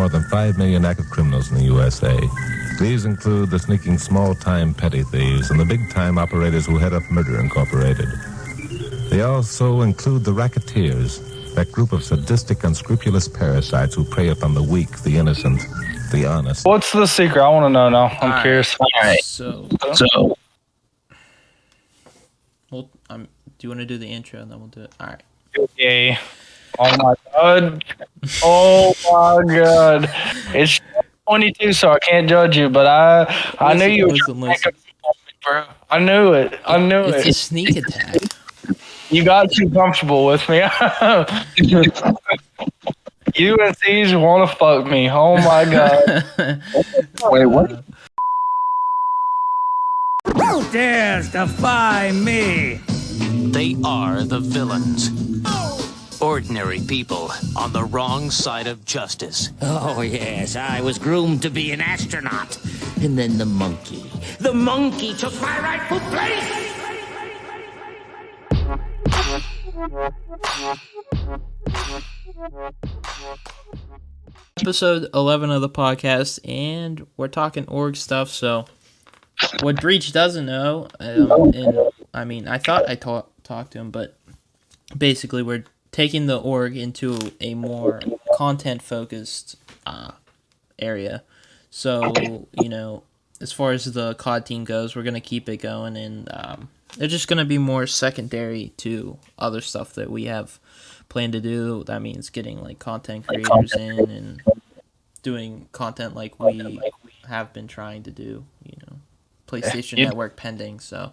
More than 5 million active criminals in the USA. These include the sneaking small-time petty thieves and the big-time operators who head up Murder Incorporated. They also include the racketeers, that group of sadistic, unscrupulous parasites who prey upon the weak, the innocent, the honest. What's the secret? I want to know now. I'm curious. All right. So well, do you want to do the intro and then we'll do it? All right. Okay. Oh my god. Oh my god. It's 22, so I can't judge you, but I knew you were trying to bro. I knew it. It's a sneak attack. You got too comfortable with me. You and these want to fuck me. Oh my god. Wait, what? Who dares defy me? They are the villains. Ordinary people on the wrong side of justice. Oh, yes, I was groomed to be an astronaut. And then the monkey took my rightful place! Episode 11 of the podcast, and we're talking org stuff. So, what Breach doesn't know, and I mean, I thought I talked to him, but basically, we're taking the org into a more content-focused area. So, you know, as far as the COD team goes, we're gonna keep it going, and they're just gonna be more secondary to other stuff that we have planned to do. That means getting like content creators in and doing content like we have been trying to do. You know, PlayStation Network pending. So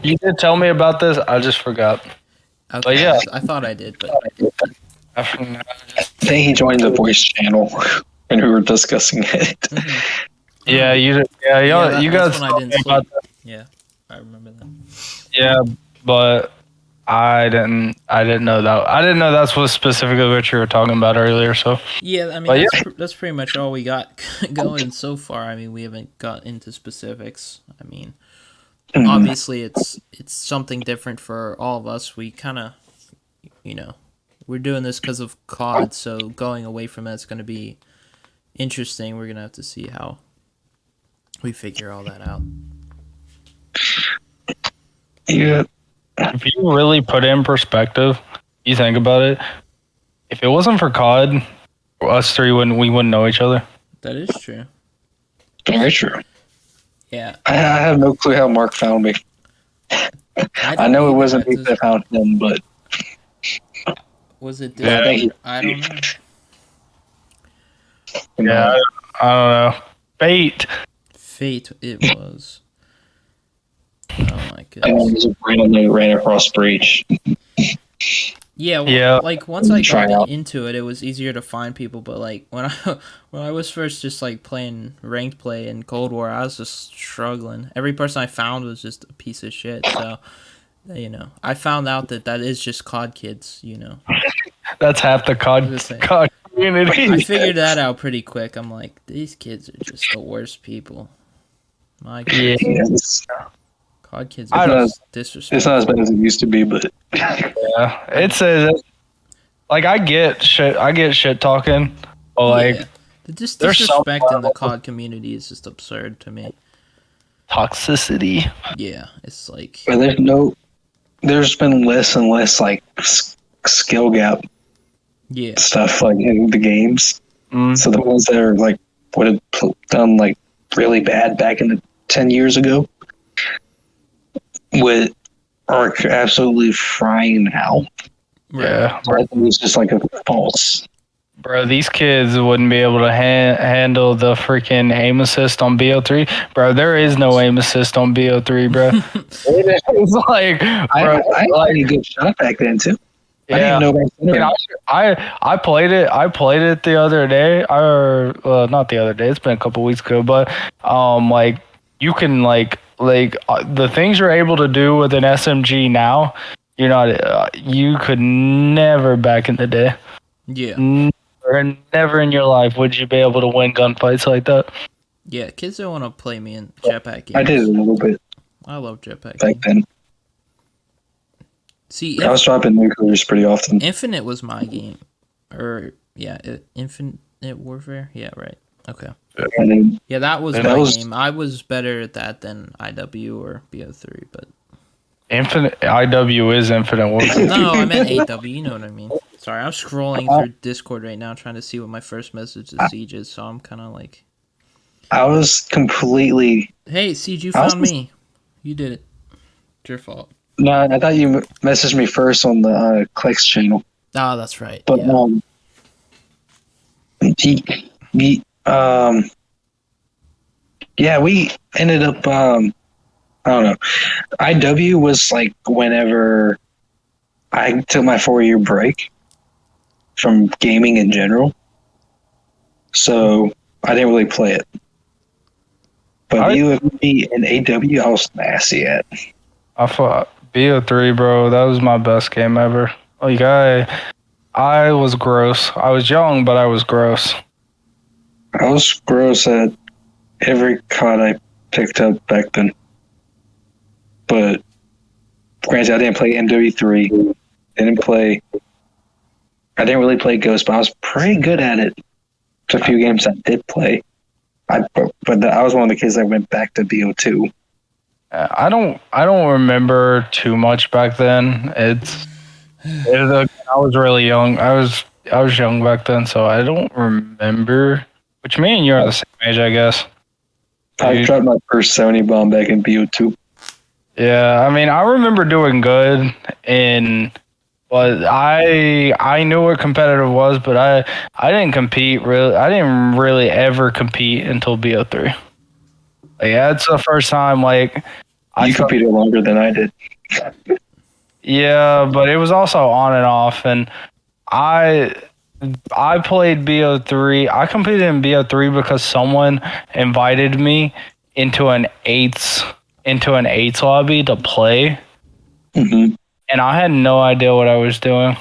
You did tell me about this. I just forgot. okay, But yeah. I thought I did, but I think he joined the voice channel when we were discussing it. Yeah, you guys. that's when I didn't about sleep. that. Yeah, I remember that. Yeah, but I didn't know that. I didn't know that's what specifically what you were talking about earlier. So Yeah, I mean But that's pretty much all we got going so far. I mean, we haven't got into specifics. I mean, obviously it's something different for all of us. We kind of, you know, we're doing this because of COD, so going away from it's going to be interesting. We're gonna have to see how we figure all that out. Yeah. if you really put it in perspective, you think about it. If it wasn't for COD, us three wouldn't know each other. That is true. Very true. Yeah, I have no clue how Mark found me. I know it wasn't me that found him, but Was it? Yeah, I don't know. Yeah, I don't know. Fate, it was. Oh my I goodness. just randomly ran across Breach. Yeah, well, Yeah. like once I Try got out. into it was easier to find people. But like when I was first just like playing ranked play in Cold War, I was just struggling. Every person I found was just a piece of shit. So, you know, I found out that is just COD kids. You know, That's half the COD Just saying. community. I figured that out pretty quick. I'm like, these kids are just the worst people. My God, It's COD kids I are don't- just disrespectful. not as bad as it used to be, but Yeah, it's like I get shit talking, but like Yeah. The there's some disrespect in the COD community is just absurd to me. toxicity. Yeah, it's like there's been less and less like skill gap yeah, stuff like in the games. Mm. So the ones that are like would have done like really bad back in the 10 years ago are absolutely frying now. Yeah, So I think it's just like a false. bro, these kids wouldn't be able to handle the freaking aim assist on BO3. Bro, there is no aim assist on BO3, bro. It's like, bro, I had a good shot back then too. I yeah. didn't even know back then. I played it. I played it the other day, or not the other day. It's been a couple weeks ago, but like you can like the things you're able to do with an SMG now, you're not. You could never back in the day. yeah, Never in your life would you be able to win gunfights like that. yeah. Kids don't want to play me in jetpack games. I did a little bit I love jetpack back games. then. See, I was dropping nuclears pretty often. Infinite was my game, or Infinite Warfare. Yeah, right. Okay. And then Yeah, that was That my was- game. I was better at that than IW or BO3, but Infinite IW is Infinite Warfare. no, I meant AW. You know what I mean. Sorry, I'm scrolling through Discord right now trying to see what my first message to Siege is. So I'm kind of like, I was completely. hey, Siege, you I was found me. You did it. It's your fault. No, I thought you messaged me first on the Clicks channel, Oh, that's right. but Yeah. Yeah, we ended up. I don't know. IW was like whenever I took my 4-year break from gaming in general, so I didn't really play it. But UFP and AW, I was nasty at. I fought BO3, bro. That was my best game ever. Like I was gross. I was young, but I was gross. I was gross at every COD I picked up back then. But granted, I didn't play MW3. I didn't really play Ghost, but I was pretty good at it. There's a few games I did play. I was one of the kids that went back to BO2. I don't remember too much back then. I was really young. I was young back then, so I don't remember. Which me and you are the same age, I guess. I dropped my first Sony bomb back in BO2. Yeah, I mean, I remember doing good but I knew what competitive was, but I didn't compete really. I didn't really ever compete until BO3. Like, that's the first time You competed longer than I did. Yeah, but it was also on and off, and I played BO3. I competed in BO3 because someone invited me into an eights lobby to play, and I had no idea what I was doing.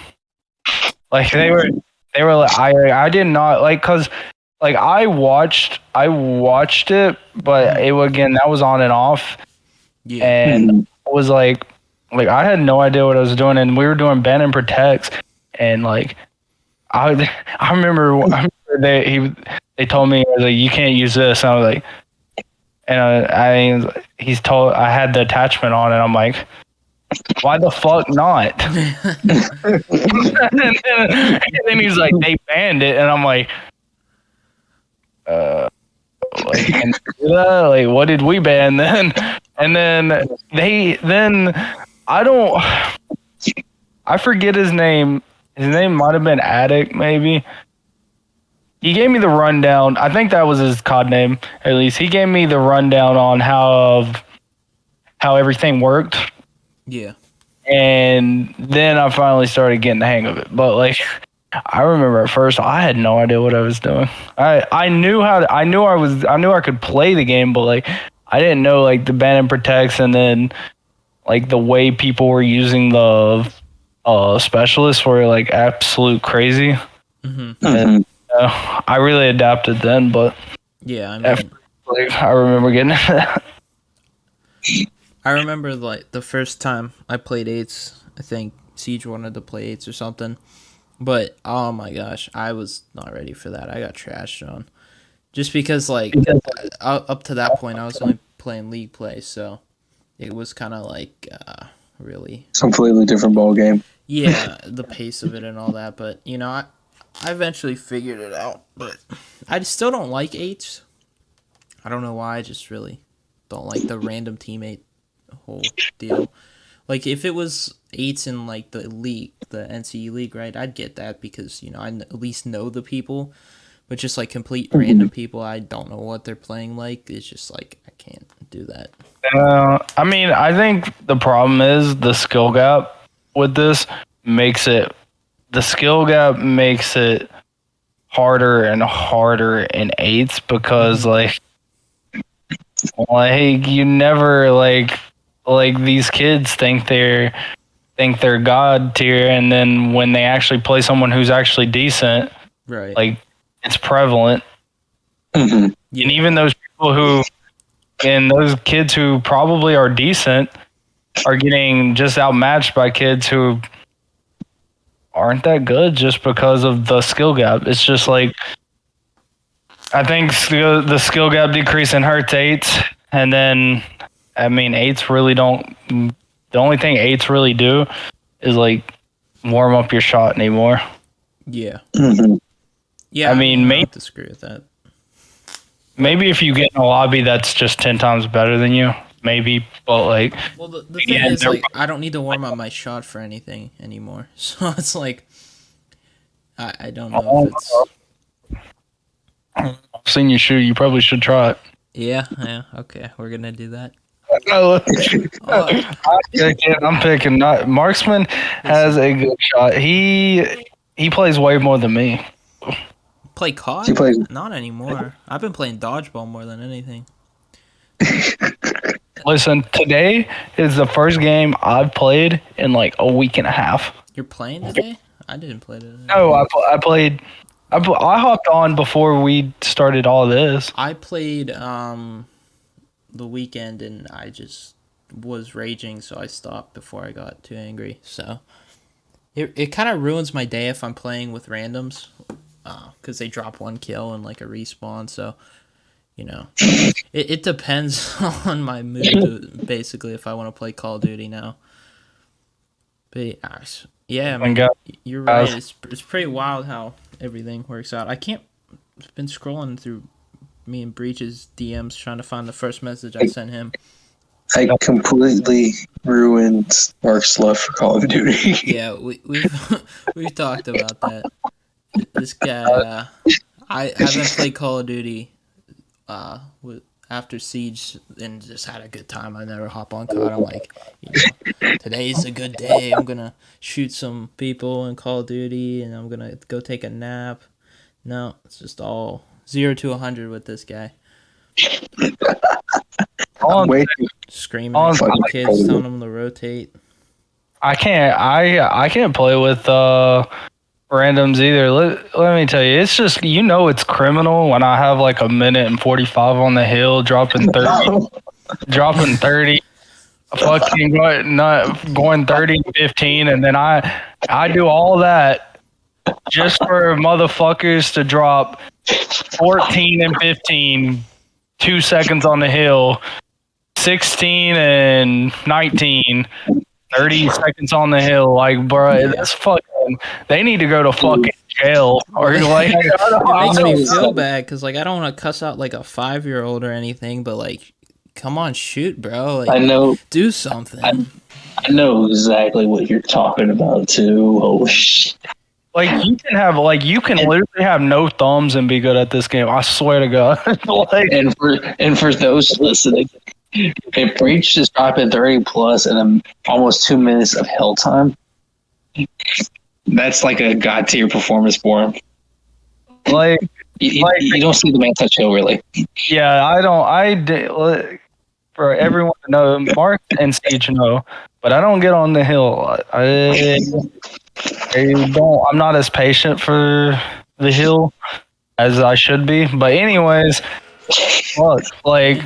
Like they were like I did not cause I watched it, but again that was on and off, and I was like I had no idea what I was doing, and we were doing ban and protects, and I remember they told me you can't use this, and I was like, and I had the attachment on, and I'm like, why the fuck not? and then he's like, they banned it, and I'm like, can you do that? What did we ban then? And then I forget his name. His name might have been Addict, maybe. He gave me the rundown. I think that was his COD name, at least. He gave me the rundown on how everything worked. Yeah. And then I finally started getting the hang of it. But I remember at first I had no idea what I was doing. I knew I could play the game, but I didn't know the ban and protects, and then the way people were using the specialists were absolute crazy. And, I really adapted then, but yeah, I mean, I remember getting into that. I remember the first time I played 8s, I think Siege wanted to play 8s or something. But oh my gosh, I was not ready for that. I got trashed on. Just because up to that point I was only playing league play, so it was kind of really Completely different ball game. Yeah, the pace of it and all that, but I eventually figured it out, but I still don't like 8s. I don't know why, I just really don't like the random teammate whole deal. If it was 8s in the league, the NCE league, right, I'd get that because I at least know the people, but just complete random people, I don't know what they're playing it's just I can't do that. I mean, I think the problem is the skill gap with this makes it harder and harder in 8s because you never these kids think they're god tier, and then when they actually play someone who's actually decent, right, it's prevalent. And even those kids who probably are decent are getting just outmatched by kids who aren't that good just because of the skill gap. It's just like I think the skill gap decreasing hurts eights, and then I mean eights really don't. The only thing eights really do is like warm up your shot anymore. Yeah. Mhm. Yeah. I mean, I don't disagree with that. maybe if you get in a lobby that's just 10 times better than you, maybe. But like, Well, the thing again, is, like, I don't need to warm up my shot for anything anymore. So it's like, I don't know if it's. I've seen you shoot. You probably should try it. Yeah, okay, we're gonna do that. No, Uh, I'm picking. Not Marksman has a good shot. He plays way more than me. play He COD? plays. Not anymore. I've been playing dodgeball more than anything. Listen, today is the first game I've played in like a week and a half. You're playing today? I didn't play today. No, I played. I hopped on before we started all this. I played the weekend and I just was raging, so I stopped before I got too angry. So it kind of ruins my day if I'm playing with randoms, because they drop one kill and like a respawn. So it depends on my mood basically if I want to play Call of Duty now. But yeah, I mean, you're right. It's pretty wild how everything works out. I've been scrolling through me and Breach's DMs trying to find the first message I sent him. I completely ruined Mark's love for Call of Duty. Yeah, we've talked about that. This guy, I haven't played Call of Duty after Siege and just had a good time. I never hop on COD. I'm like, today's a good day. I'm gonna shoot some people in Call of Duty and I'm gonna go take a nap. No, it's just all 0 to 100 with this guy. Screaming at some kids, telling them to rotate. I can't play with randoms either. Let me tell you, it's just it's criminal when I have like a minute and 45 on the hill, dropping 30, dropping 30, fucking going 30 and 15, and then I do all that just for motherfuckers to drop 14 and 15, 2 seconds on the hill, 16 and 19. 30 seconds on the hill, like, bro, that's fucking. They need to go to fucking jail, or like. It makes me feel bad because, like, I don't want to cuss out like a 5-year-old or anything, but like, come on, shoot, bro. Like, I know. Do something. I know exactly what you're talking about too. Oh shit. Like you can literally have no thumbs and be good at this game. I swear to God. Like, and for those listening, if Breach is dropping 30 plus and almost 2 minutes of hill time, that's like a god tier performance for him. Like you don't see the man touch hill really. Yeah, I don't. For everyone to know, Mark and Siege know, but I don't get on the hill. I don't. I'm not as patient for the hill as I should be. But anyways, look, like,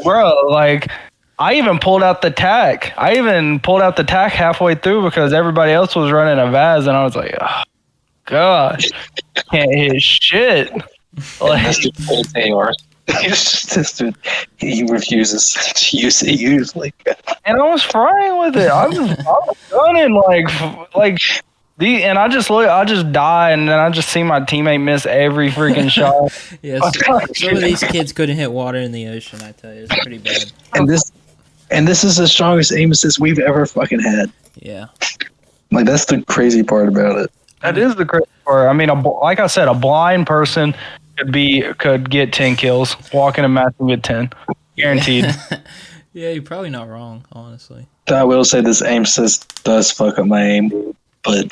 bro, like, I even pulled out the tack. I even pulled out the tack halfway through because everybody else was running a Vaz, and I was like, oh, gosh, can't hit shit. Like, he refuses to use it usually. And I was frying with it. I was gunning and I just die, and then I just see my teammate miss every freaking shot. Yes, some of these kids couldn't hit water in the ocean. I tell you, it's pretty bad. And this is the strongest aim assist we've ever fucking had. Yeah, like that's the crazy part about it. That is the crazy part. I mean, like I said, a blind person could get 10 kills. Walk in a match and get 10, guaranteed. Yeah, you're probably not wrong, honestly. I will say this aim assist does fuck up my aim, but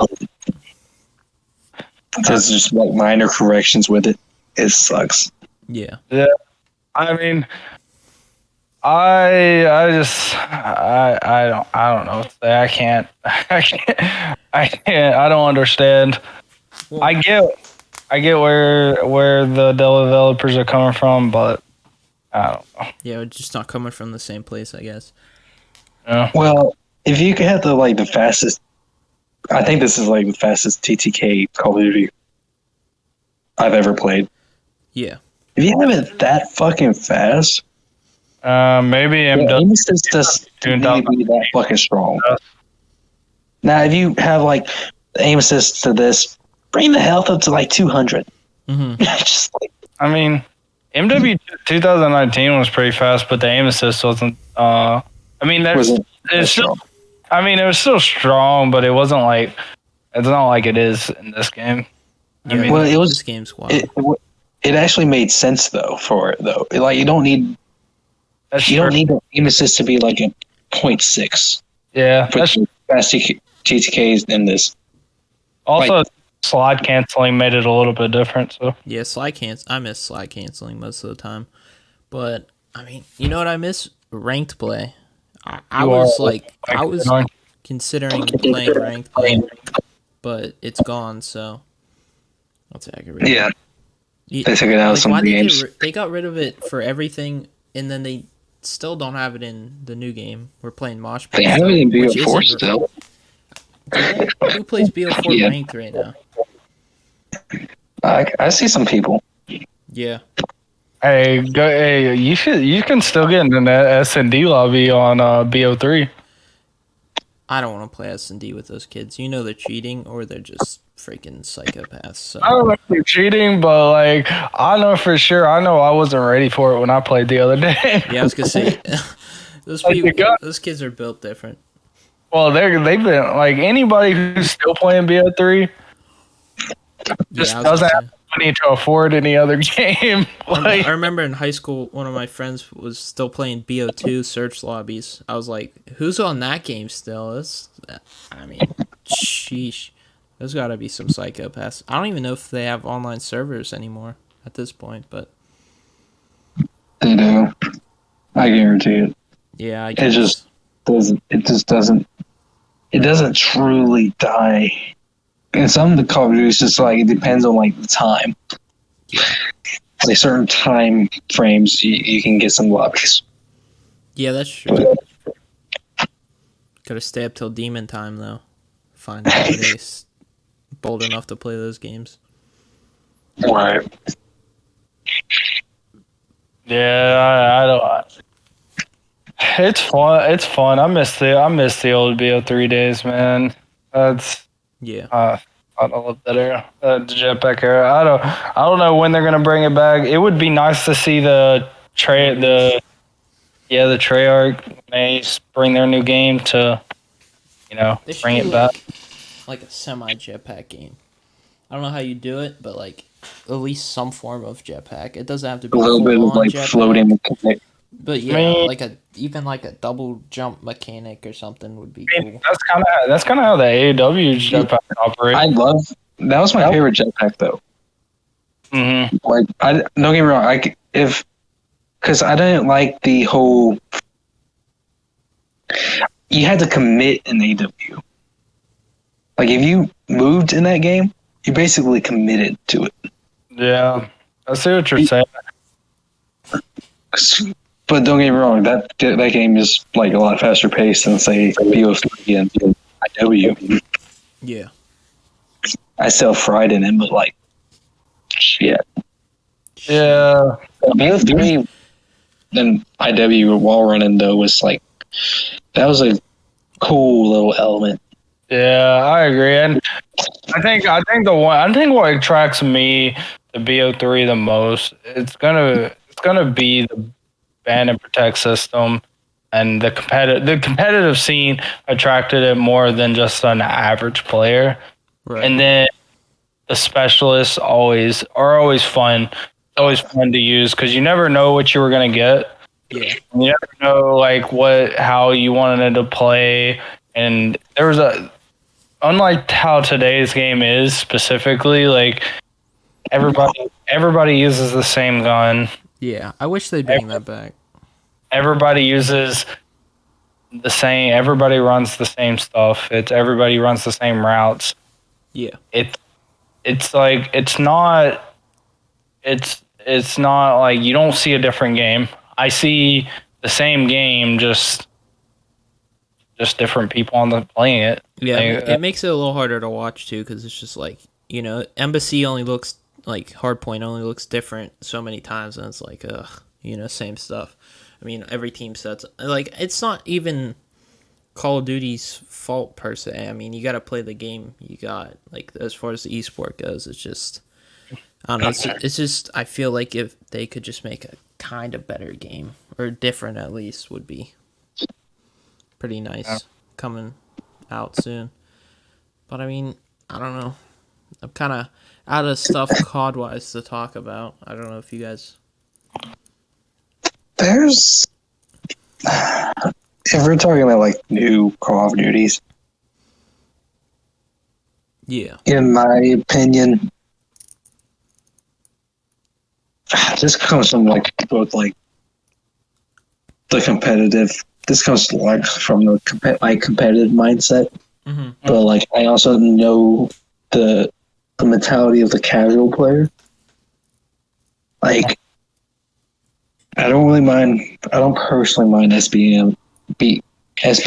there's just like minor corrections with it. It sucks. Yeah. Yeah. I mean, I don't know what to say. I don't understand. Well, I get where the developers are coming from, but I don't know. Yeah, it's just not coming from the same place, I guess. Yeah. Well, if you could have the fastest I think this is like the fastest TTK Call of Duty I've ever played. Yeah. If you have it that fucking fast, Maybe the MW. aim assist doesn't need to be that fucking strong. Now, if you have like the aim assist to this, bring the health up to like 200. Mm-hmm. Just like, I mean, MW 2019 was pretty fast, but the aim assist wasn't. I mean, wasn't that it's still. strong. I mean, it was still strong, but it wasn't like. It's not like it is in this game. I Yeah, mean, Well, it was. this game's wild. It actually made sense though for it though. Like you don't need that's you true. don't need the aim assist to be like a 0.6 Yeah, for that's the fast TTKs in this. also slide canceling made it a little bit different. So Yeah, I miss slide canceling most of the time. But I mean, you know what I miss? Ranked play. I was considering playing ranked play, but it's gone. So that's aggravating. Yeah, they took it out of some why of the they games. they got rid of it for everything, and then they still don't have it in the new game. We're playing Mosh Pit. They have it in which BO4 isn't- still. Do they? Who plays BO4 Yeah. ranked right now? I see some people. Yeah. hey, you can still get in the S&D lobby on BO3. I don't want to play S&D with those kids. You know they're cheating or they're just freaking psychopaths. So. I don't know if they're cheating, but like I know for sure. I know I wasn't ready for it when I played the other day. Yeah, I was gonna say those those kids are built different. Well, they've been like anybody who's still playing BO3 just Yeah, doesn't have money to afford any other game. Like, I remember in high school, one of my friends was still playing BO2 search lobbies. I was like, "Who's on that game still?" I mean, sheesh. There's got to be some psychopaths. I don't even know if they have online servers anymore at this point, but They do. I guarantee it. yeah, I It guess. just doesn't. It just doesn't. It doesn't truly die. And some of the Call of Duty is just like it depends on like the time. Like certain time frames, you can get some lobbies. Yeah, that's true. Gotta stay up till demon time though. Find nobody's bold enough to play those games. Right. yeah, I don't. It's fun. It's fun. I miss the old BO3 days, man. That's Yeah. I love that era, the jetpack era. I don't know when they're gonna bring it back. It would be nice to see the Treyarch when they bring their new game to, They should bring do it back. like a semi jetpack game. I don't know how you do it, but like at least some form of jetpack. It doesn't have to A be little bit of full-on like jetpack, floating mechanic. but yeah, mean- like even like a double jump mechanic or something would be I mean, cool. that's kind of how the AEW jetpack operates. I love that was my favorite jetpack though. Mm-hmm. Like I don't get me wrong, because I didn't like the whole. You had to commit in AW. Like if you moved in that game, you basically committed to it. Yeah, I see what you're saying. But don't get me wrong, that game is like a lot faster paced than say BO3 and IW. Yeah. I still fried in it, but like shit. Yeah, BO3 and IW wall running though was like that was a cool little element. yeah, I agree, and I think what attracts me to BO3 the most, it's gonna be the ban and protect system, and the competitive scene attracted it more than just an average player. Right. And then the specialists are always fun. It's always fun to use because you never know what you were gonna get. Yeah. You never know like how you wanted to play, and there was unlike how today's game is specifically, like everybody uses the same gun. Yeah. I wish they'd bring that back. Everybody uses the same. Everybody runs the same stuff. Everybody runs the same routes. Yeah. It's like it's not like you don't see a different game. I see the same game just just different people on the playing it. Yeah, Like, it makes it a little harder to watch too, because it's just like, Embassy only looks like Hardpoint only looks different so many times, and it's like, ugh, same stuff. I mean, every team sets like it's not even Call of Duty's fault per se. I mean, you got to play the game you got. Like as far as the esport goes, it's just I don't know. It's just I feel like if they could just make a kind of better game or different at least would be pretty nice coming out soon. But I mean, I don't know. I'm kind of out of stuff COD wise to talk about. I don't know if you guys. There's, if we're talking about like new Call of Duties, Yeah. in my opinion, this comes from like both like the competitive. This comes like from the competitive mindset, but like I also know the mentality of the casual player. Like, I don't really mind. I don't personally mind SBMM, because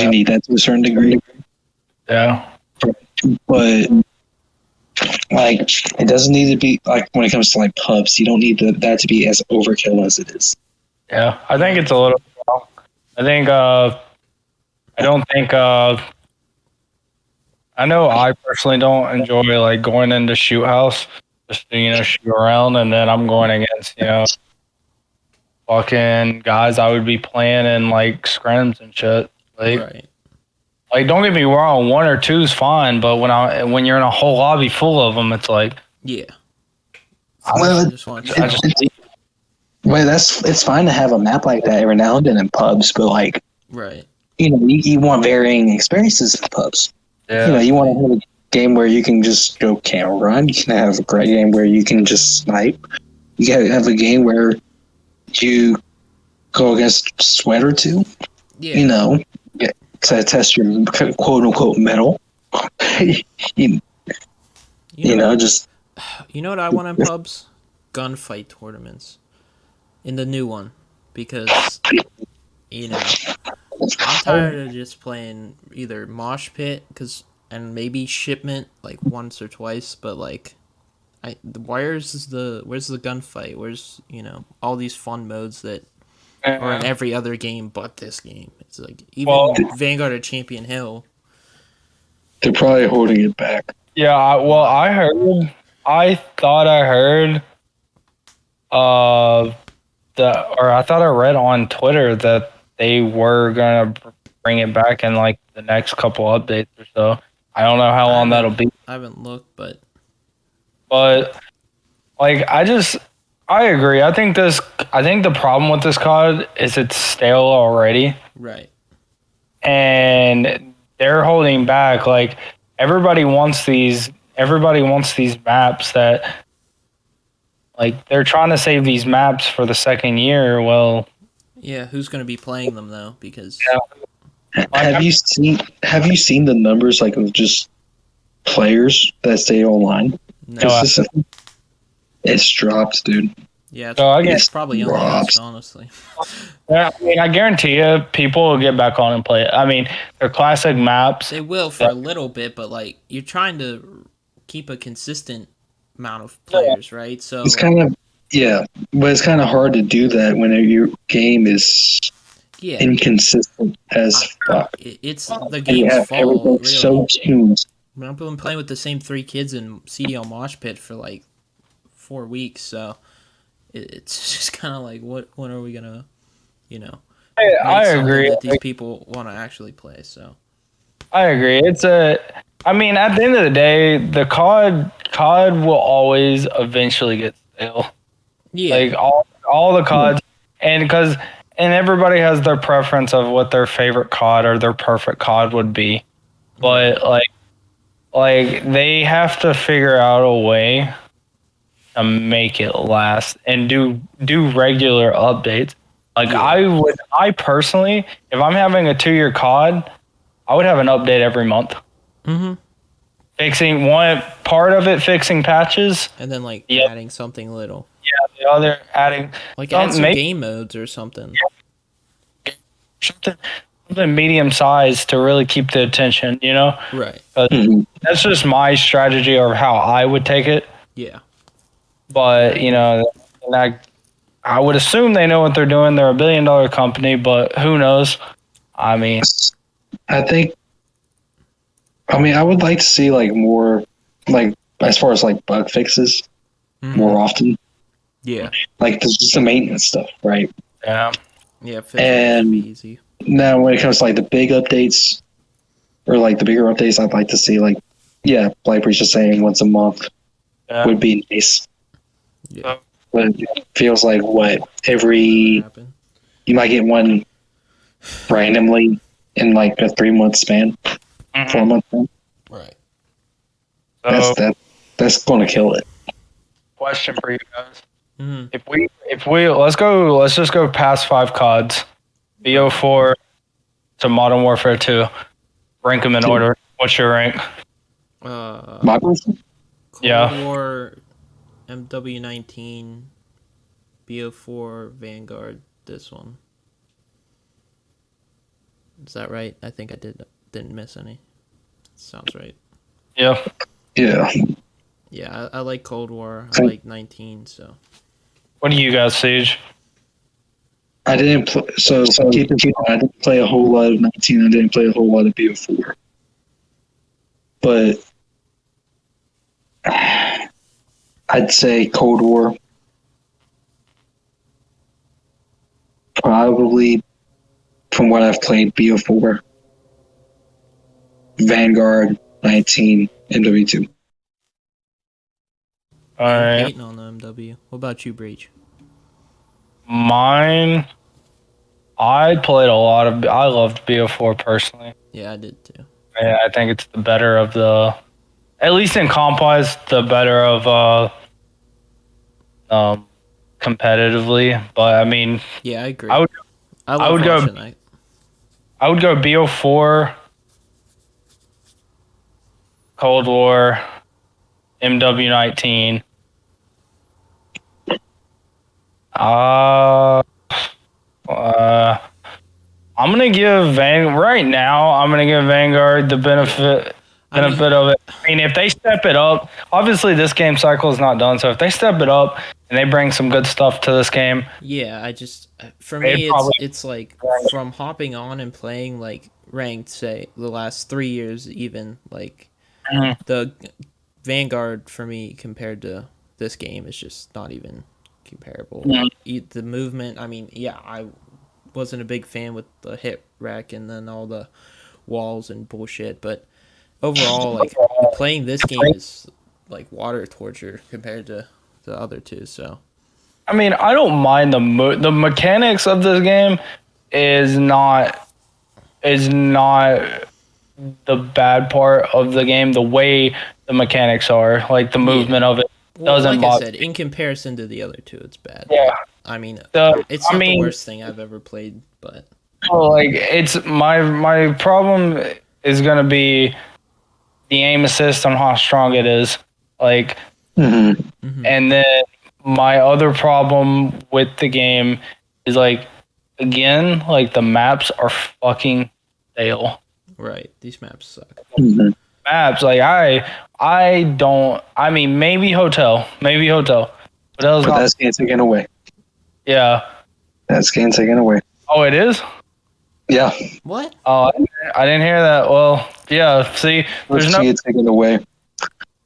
you need that to a certain degree. yeah. But like, it doesn't need to be like when it comes to like pubs. You don't need that to be as overkill as it is. Yeah, I think it's a little wrong. I think, I don't think, I know I personally don't enjoy like going into shoot house just to, shoot around, and then I'm going against, fucking guys I would be playing in like scrims and shit. Right. Like, don't get me wrong, one or two is fine, but when you're in a whole lobby full of them, it's like, Yeah. Well, Just want to well, it's fine to have a map like that every now and then in pubs, but like, right. you want varying experiences in pubs. yeah, You want to have a game where you can just go camera run. You can have a great game where you can just snipe. You gotta have a game where you go against sweat or two. Yeah. To test your quote unquote metal. Just You know what I want in pubs? Gunfight tournaments. In the new one. Because, I'm tired of just playing either Mosh Pit, and maybe Shipment, like, once or twice, but, like, where's the gunfight? Where's, all these fun modes that are in every other game but this game? It's like, even Vanguard or Champion Hill. they're probably holding it back. yeah. I thought I heard, I thought I read on Twitter that they were gonna bring it back in like the next couple updates or so. I don't know how long that'll be, I haven't looked, but like I agree. I think the problem with this COD is it's stale already, right. and they're holding back. Like everybody wants these maps that, like, they're trying to save these maps for the second year. Well, Yeah, who's going to be playing them though? Because Have you seen the numbers like of just players that stay online? No, It's dropped, dude. yeah, So I it's guess probably only us, honestly. I mean, I guarantee you, people will get back on and play it. I mean, they're classic maps. They will for a little bit, but like you're trying to keep a consistent amount of players, right? So It's kind of but it's kind of hard to do that when your game is yeah, inconsistent as fuck. it's the And you game's have fault. everything Really. so tuned. I mean, I've been playing with the same 3 kids in CDL Mosh Pit for like 4 weeks, so it's just kind of like, when are we gonna, make I something agree. that these people want to actually play? So I agree. I mean, at the end of the day, the COD will always eventually get stale. yeah, Like all the CODs, and everybody has their preference of what their favorite COD or their perfect COD would be, but like they have to figure out a way to make it last and do regular updates. Like I personally, if I'm having a 2-year COD, I would have an update every month. Mm-hmm. Fixing one part of it, fixing patches, and then like adding something little. Yeah, the other adding Like add some game modes or something. something, something medium sized to really keep the attention. You know, Right. that's just my strategy or how I would take it. Yeah. But you know, and I would assume they know what they're doing. They're a $1 billion company, but who knows? I mean, I think. I mean, I would like to see like more, like as far as like bug fixes, more often. Yeah. Like just the maintenance stuff, right? yeah. Yeah. Fixing should be easy. Now, when it comes to like the big updates or like the bigger updates, I'd like to see like, yeah, like we're just saying, once a month Yeah. would be nice. Yeah. But it feels like what every Happen. you might get one randomly in like a 3 month span, 4 month span. Right. So, That's going to kill it. question for you guys: Mm-hmm. if we let's just go past 5 CODs, BO4 to Modern Warfare 2. Rank them in order. What's your rank? My person? Cold Yeah. War, MW19, BO4, Vanguard. This one. Is that right? I think I didn't miss any. Sounds right. Yeah. Yeah. Yeah, I like Cold War. I like 19. So. What do you guys, Siege? I didn't play. So keep in mind, I didn't play a whole lot of 19. I didn't play a whole lot of BO4. But I'd say Cold War. Probably from what I've played, BO4, Vanguard, 19, MW2. All I'm right. hating on the MW. What about you, Breach? Mine. I played a lot of. I loved BO4 personally. Yeah, I did too. Yeah, I think it's the better of the. At least in comp-wise, the better of competitively. But I mean, Yeah, I agree. I would I would go- watching that. I would go BO4, Cold War, MW19. I'm gonna give right now. I'm gonna give Vanguard the benefit I mean- of it. I mean, if they step it up, obviously this game cycle is not done. So if they step it up and they bring some good stuff to this game, Yeah, I just for They'd me probably- it's like from hopping on and playing like ranked, say the last 3 years, even like the Vanguard for me compared to this game is just not even comparable. The movement, I mean, yeah, I wasn't a big fan with the hit wreck and then all the walls and bullshit, but overall, like playing this game is like water torture compared to the other two. So I mean, I don't mind the mechanics of this game is not the bad part of the game. The way the mechanics are, like the movement of it, doesn't like I bother. said, in comparison to the other two, it's bad. Yeah. I mean, The- it's I not mean- the worst thing I've ever played, but Well, like it's my problem is gonna be the aim assist on how strong it is. Like, and then my other problem with the game is like, again, like the maps are fucking stale. right, these maps suck. Maps, like I don't. I mean, maybe hotel, but that was But not. that's getting taken away. Yeah. That's getting taken away. Oh, it is. Yeah. What? Oh, I didn't hear that. Well, yeah. See, there's Let's no. get taken away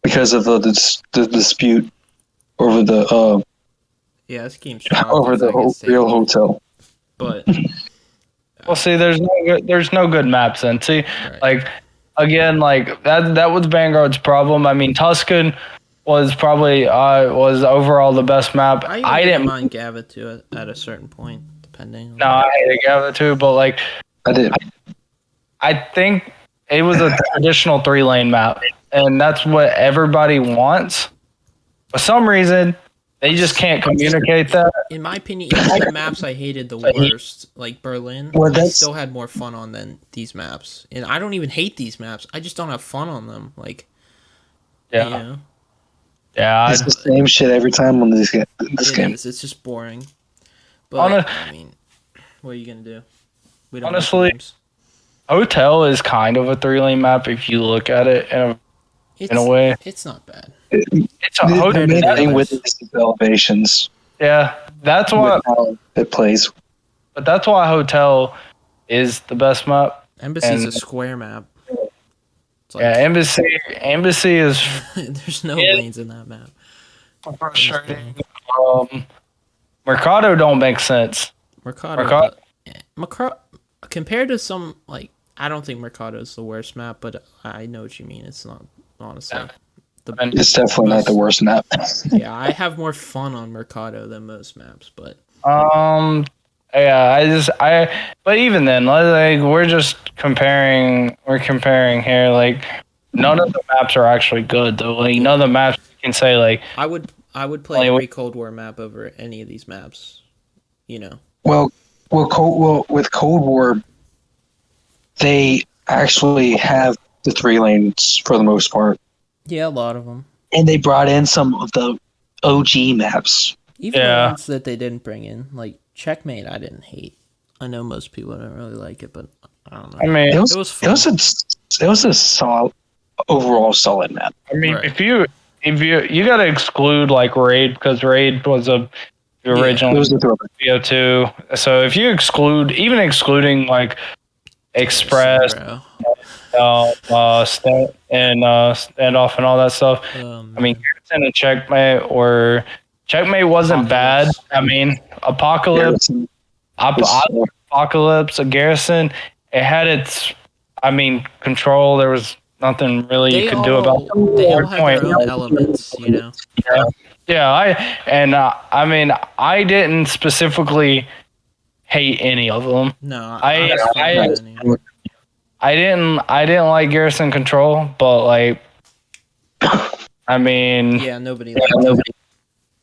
because of the dispute over the Yeah, this game's over the real hotel. But Well, see, there's no good maps then. See, Right. like again, like that was Vanguard's problem. I mean, Tuscan was probably was overall the best map. I I even didn't. mind Gava too at a certain point, depending. On No, I hated Gava too, but like I did. I think it was a traditional 3-lane map, and that's what everybody wants. For some reason, they just can't communicate that. In my opinion, even the maps I hated the worst, like Berlin, Well, I that's- still had more fun on than these maps. And I don't even hate these maps. I just don't have fun on them. Like, Yeah, you know, yeah. It's the same shit every time on this game. it is. It's just boring. But On a- I mean, what are you gonna do? We don't Honestly, make the names. Hotel is kind of a 3-lane map if you look at it in a way. It's not bad. It's a The hotel. main the thing with others. it is the elevations. Yeah, that's With why. how it plays. But that's why Hotel is the best map. Embassy's And a square map. It's yeah, Embassy is there's no Yeah. lanes in that map. frustrating. Mercado don't make sense. Mercado. Compared to some I don't think Mercado is the worst map, but I know what you mean. It's not honestly. And It's definitely not the worst map. Yeah, I have more fun on Mercado than most maps, but yeah, but even then, like we're just comparing. We're comparing here. Like none of the maps are actually good though. Like none of the maps you can say like. I would play every Cold War map over any of these maps. You know. Well, with Cold War, they actually have the 3 lanes for the most part, Yeah, a lot of them. and they brought in some of the OG maps. Even Yeah. the ones that they didn't bring in, like Checkmate, I didn't hate. I know most people don't really like it, but I don't know. I mean, It was fun. it was a solid overall solid map. right. Right. if you gotta exclude like Raid because Raid was the original It was a throwback. VO2. So if you excluding like Express, Bro. Standoff and all that stuff. I mean, Garrison and Checkmate wasn't bad. Apocalypse. I mean, Apocalypse, Apocalypse, a Garrison. It had its, control. There was nothing really you could do about it. They all have their own elements, you know. Yeah, I didn't specifically hate any of them. No, I- was fine I- with any of them. I didn't like Garrison Control, but like, Yeah, nobody liked it.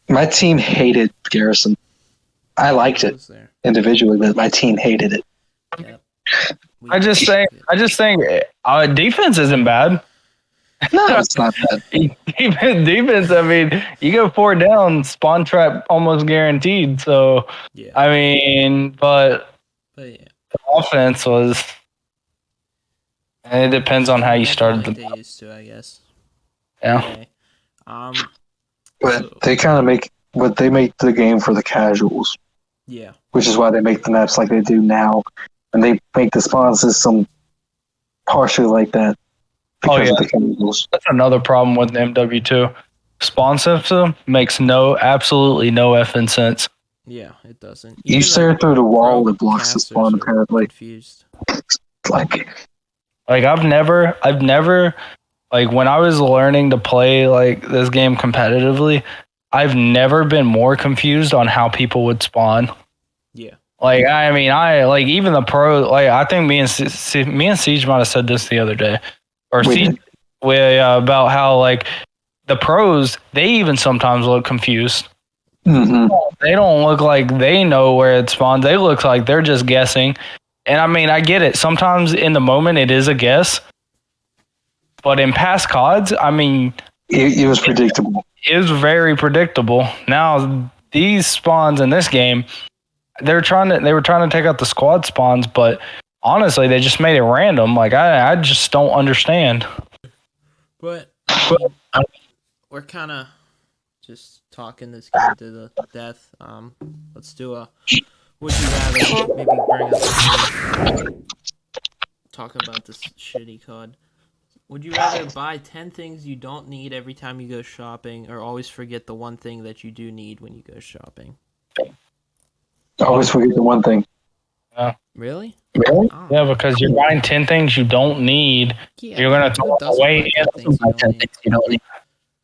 My team hated Garrison. I liked it Was there. individually, but my team hated it. Yeah. I just think defense isn't bad. No, it's not bad. Defense, you go 4 down, spawn trap almost guaranteed. So, Yeah. but But yeah. the offense was. And it depends on how you started like the. they used to, I guess. Yeah. Okay. But they make the game for the casuals, Yeah. which is why they make the maps like they do now, and they make the spawn system partially like that because of the casuals. That's another problem with MW2. Spawn system makes absolutely no effing sense. Yeah, it doesn't. You Even stare through the wall that blocks the casters spawn. are Apparently, confused. like Like I've never like when I was learning to play like this game competitively, I've never been more confused on how people would spawn. Yeah. Like I like even the pro. Like I think me and Siege might have said this the other day, or We Siege about how like the pros they even sometimes look confused. mhm. They don't look like they know where it spawns. They look like they're just guessing. And I get it. Sometimes in the moment it is a guess. But in past CODs, It was predictable. it was very predictable. Now these spawns in this game, they were trying to take out the squad spawns, but honestly they just made it random. Like I just don't understand. But we're kind of just talking this game to the death. Let's do a would you rather. Maybe bring us talk about this shitty COD. Would you rather buy 10 things you don't need every time you go shopping, or always forget the one thing that you do need when you go shopping? I always forget the one thing. Really? Really? Oh. Yeah, because you're buying 10 things you don't need. Yeah, You're gonna who throw doesn't away buy 10 things you don't need?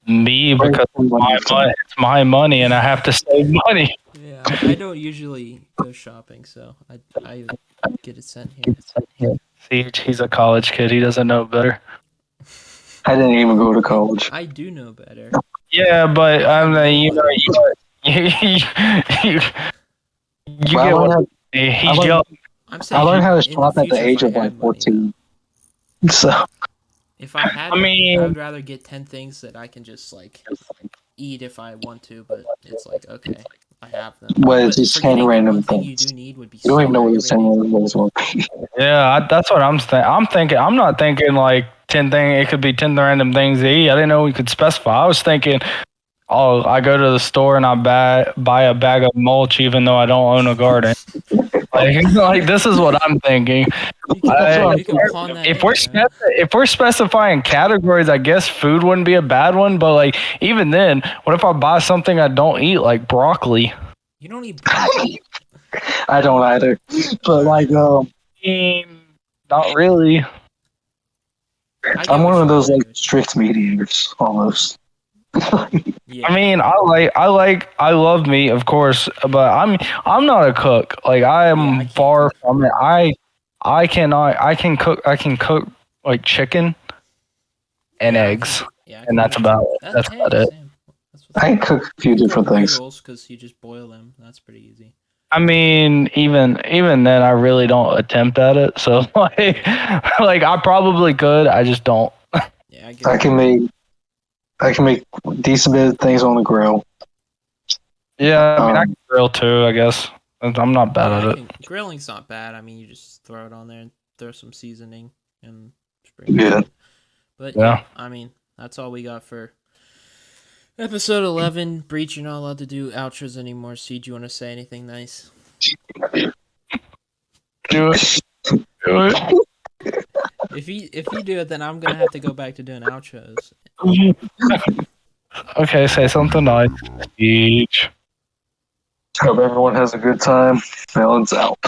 me because it's my money and I have to save money. Yeah, I don't usually go shopping, so I get it sent here. See, he's a college kid. He doesn't know better. I didn't even go to college. I do know better. Yeah, but you get what he's young. I'm saying I learned how to in shop at the future, age if of I like had money, 14. So if I had, I would rather get 10 things that I can just like eat if I want to. But it's like, okay, I have them. Well, But just 10 forgetting the random one thing you things. do need would be You don't even know what the celery. 10 random things will be. Yeah, that's what I'm saying. I'm thinking. I'm not thinking like 10 thing. It could be 10 random things to eat. I didn't know we could specify. I was thinking, oh, I go to the store and I buy a bag of mulch, even though I don't own a garden. Like this is what I'm thinking. You can pawn that If in, right? if we're specifying categories, I guess food wouldn't be a bad one. But like even then, what if I buy something I don't eat, like broccoli? You don't need. I don't either. But like, Not really. I get I'm one what of you those mean, like strict meat eaters almost. Yeah. I mean, I love meat, of course, but I'm not a cook. Like I am Yeah, I can't far cook. from it. I can cook like chicken and Yeah, eggs, I and can that's cook about too. it. That's about it. Same. That's what's I can up. cook a You few can different cook things. noodles because you just boil them. That's pretty easy. I mean, even then, I really don't attempt at it. So like, like I probably could. I just don't. Yeah, I get. I can make decent bit of things on the grill. Yeah, I mean, I Um, can grill too. I guess I'm not bad Yeah, at it. grilling's not bad. I mean, you just throw it on there and throw some seasoning and it's pretty Yeah. good. But Yeah. yeah, I mean, that's all we got for episode 11. Breach, you're not allowed to do outros anymore. See, do you want to say anything nice? Do it. Do it. If you do it, then I'm gonna have to go back to doing outros. Okay, say something nice. Each. Hope everyone has a good time. Melon's out.